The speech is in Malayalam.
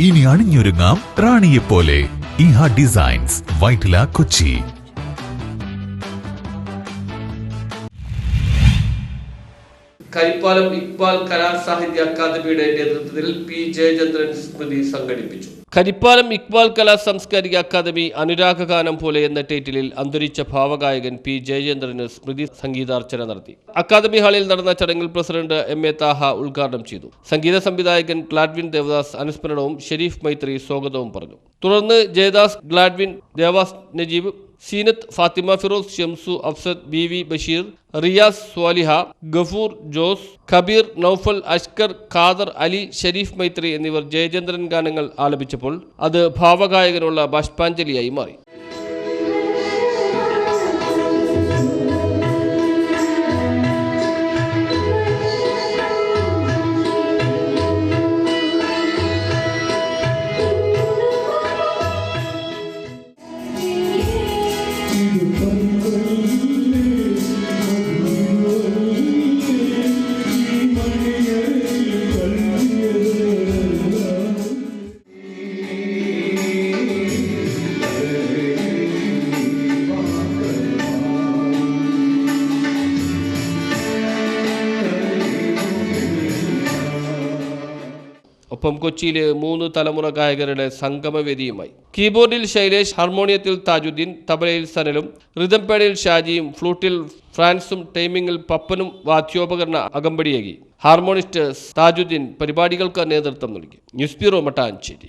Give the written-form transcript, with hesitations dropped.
ഇനി അണിഞ്ഞൊരുങ്ങാം റാണിയെപ്പോലെ. ഇഹ ഡിസൈൻസ്, വൈറ്റില, കൊച്ചി. കരിപ്പാലം ഇക്ബാൽ കലാ സാഹിത്യ അക്കാദമിയുടെ നേതൃത്വത്തിൽ പി ജയചന്ദ്രൻ സ്മൃതി സംഘടിപ്പിച്ചു. കരിപ്പാലം ഇക്ബാൽ കലാ സാംസ്കാരിക അക്കാദമി അനുരാഗഗാനം പോലെ എന്ന ടൈറ്റിലിൽ അന്തരിച്ച ഭാവഗായകൻ പി ജയചന്ദ്രന് സ്മൃതി സംഗീതാർച്ചന നടത്തി. അക്കാദമി ഹാളിൽ നടന്ന ചടങ്ങിൽ പ്രസിഡന്റ് എം എ താഹ ഉദ്ഘാടനം ചെയ്തു. സംഗീത സംവിധായകൻ ഗ്ലാഡ്വിൻ ദേവദാസ് അനുസ്മരണവും ഷെരീഫ് മൈത്രി സ്വാഗതവും പറഞ്ഞു. തുടർന്ന് ജയദാസ്, ഗ്ലാഡ്വിൻ, ദേവാസ് നജീബ്, സീനത്ത്, ഫാത്തിമ ഫിറോസ്, ഷംസു, അഫ്സദ്, ബി വി ബഷീർ, റിയാസ്, സ്വാലിഹ, ഗഫൂർ, ജോസ്, കബീർ, നൌഫൽ, അഷ്കർ, ഖാദർ, അലി, ഷെരീഫ് മൈത്രി എന്നിവർ ജയചന്ദ്രൻ ഗാനങ്ങൾ ആലപിച്ചപ്പോൾ അത് ഭാവഗായകനുള്ള ബാഷ്പാഞ്ജലിയായി മാറി. ഒപ്പം കൊച്ചിയിലെ 3 തലമുറ ഗായകരുടെ സംഗമവേദിയുമായി. കീബോർഡിൽ ശൈലേഷ്, ഹാർമോണിയത്തിൽ താജുദ്ദീൻ, തബലയിൽ സനലും, റിതം പേടയിൽ ഷാജിയും, ഫ്ലൂട്ടിൽ ഫ്രാൻസും, ടൈമിംഗിൽ പപ്പനും വാദ്യോപകരണ അകമ്പടിയേകി. ഹാർമോണിസ്റ്റ് താജുദ്ദീൻ പരിപാടികൾക്ക് നേതൃത്വം നൽകി. News bureau, Mattancherry.